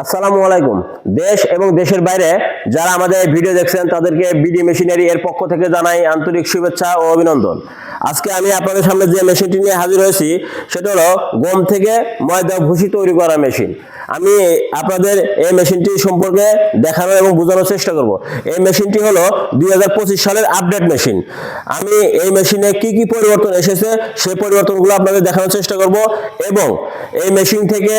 আসসালামু আলাইকুম। দেশ এবং দেশের বাইরে যারা আমাদের ভিডিও দেখছেন তাদেরকে বিডি মেশিনারি এর পক্ষ থেকে জানাই আন্তরিক শুভেচ্ছা ও অভিনন্দন। আজকে আমি আপনাদের সামনে যে মেশিনটি নিয়ে হাজির হয়েছি সেটা হলো গম থেকে ময়দা ভুসি তৈরি করা মেশিন। আমি আপনাদের এই মেশিনটি সম্পর্কে দেখানো এবং বোঝানোর চেষ্টা করব। এই মেশিনটি হলো 2025 সালের আপডেট মেশিন। আমি এই মেশিনে কি কি পরিবর্তন এসেছে সেই পরিবর্তনগুলো আপনাদের দেখানোর চেষ্টা করব এবং এই মেশিন থেকে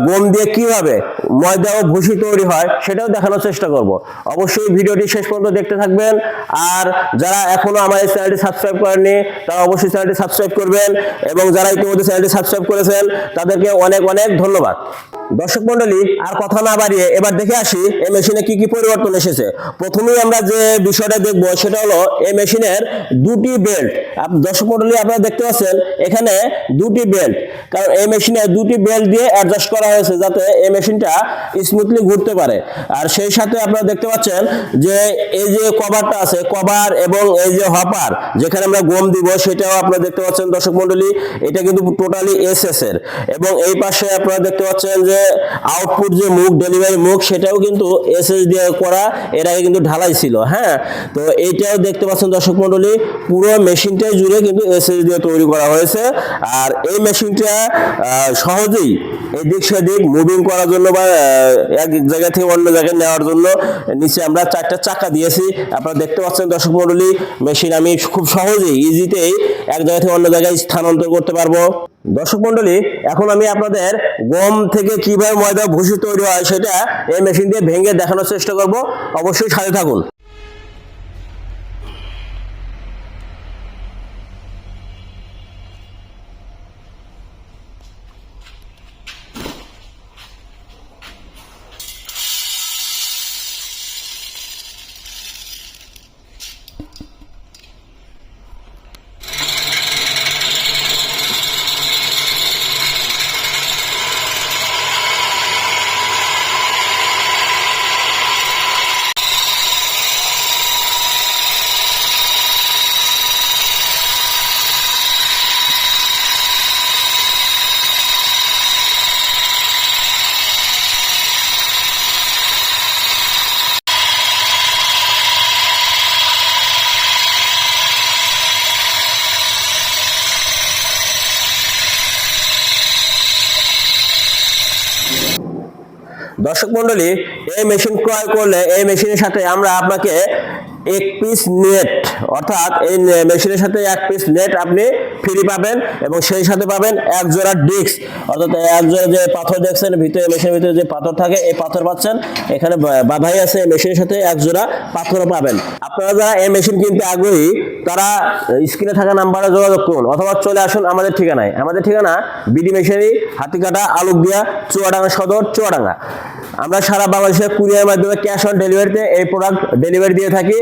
গম দিয়ে কিভাবে ময়দা ও ভুসি তৈরি হয় সেটাও দেখানোর চেষ্টা করব। অবশ্যই ভিডিওটি শেষ পর্যন্ত দেখতে থাকবেন। আর যারা এখনো আমার এই চ্যানেলটি সাবস্ক্রাইব করেননি তারা অবশ্যই চ্যানেলটি সাবস্ক্রাইব করবেন এবং যারা ইতিমধ্যে চ্যানেলটি সাবস্ক্রাইব করেছেন তাদেরকে অনেক অনেক ধন্যবাদ। দর্শক মন্ডলী, আর কথা না বাড়িয়ে এবার দেখে আসি এই মেশিনে কি কি পরিবর্তন এসেছে। প্রথমেই আমরা যে বিষয়টা দেখব সেটা হলো এই মেশিনের দুটি বেল্ট। দর্শক মন্ডলী, আপনারা দেখতে পাচ্ছেন এখানে দুটি বেল্ট, কারণ এই মেশিনে দুটি বেল্ট দিয়ে অ্যাডজাস্ট করা হয়েছে যাতে এই মেশিনটা স্মুথলি ঘুরতে পারে। আর সেই সাথে আপনারা দেখতে পাচ্ছেন যে এই যে কভারটা আছে, কভার এবং এই যে হপার যেখানে আমরা গম দিব সেটাও আপনারা দেখতে পাচ্ছেন দর্শক মন্ডলী, এটা কিন্তু টোটালি এসএস এর। এবং এই পাশে আপনারা দেখতে পাচ্ছেন যে আউটপুট যে মুখ, ডেলিভারি মুখ, সেটাও কিন্তু এসএস দিয়ে করা, এর আগে কিন্তু ঢালাই ছিল। হ্যাঁ, তো এইটাও দেখতে পাচ্ছেন দর্শক মন্ডলী, পুরো মেশিনটাই জুড়ে কিন্তু এসএস দিয়ে তৈরি করা হয়েছে। আর এই মেশিনটা সহজেই এদিক সেদিক মুভিং করার জন্য বা এক জায়গা থেকে অন্য জায়গায় নেওয়ার জন্য নিচে আমরা 4টা চাকা দিয়েছি। আপনারা দেখতে পাচ্ছেন দর্শক মন্ডলী, মেশিন আমি খুব সহজেই ইজিতেই এক জায়গা থেকে অন্য জায়গায় স্থানান্তর করতে পারবো। দর্শক মন্ডলী, এখন আমি আপনাদের গম থেকে কিভাবে ময়দা ভুসি তৈরি হয় সেটা এই মেশিন দিয়ে ভেঙে দেখানোর চেষ্টা করব। অবশ্যই সাথে থাকুন। দর্শক মন্ডলী, এই মেশিন ক্রয় করলে এই মেশিনের সাথে আমরা আপনাকে এক পিস নেট, অর্থাৎ এই মেশিনের সাথে এক পিস নেট আপনি ফ্রি পাবেন এবং সেই সাথে পাবেন এক জোড়া ডিস্ক, অর্থাৎ এক জোড়া যে পাথর দেখছেন ভিতরে, মেশিনের ভিতরে যে পাথর থাকে এই পাথর পাচ্ছেন, এখানে বাধাই আছে। মেশিনের সাথে এক জোড়া পাথরও পাবেন। আপনারা যারা এই মেশিন কিনতে আগ্রহী তারা স্ক্রিনে থাকা নাম্বারে যোগাযোগ করুন অথবা চলে আসুন আমাদের ঠিকানায়। আমাদের ঠিকানা বিডি মেশিনারি, হাতিকাটা, আলুকদিয়া, চুয়াডাঙ্গা সদর, চুয়াডাঙ্গা। আমরা সারা বাংলাদেশে কুরিয়ার মাধ্যমে ক্যাশ অন ডেলিভারিতে এই প্রোডাক্ট ডেলিভারি দিয়ে থাকি।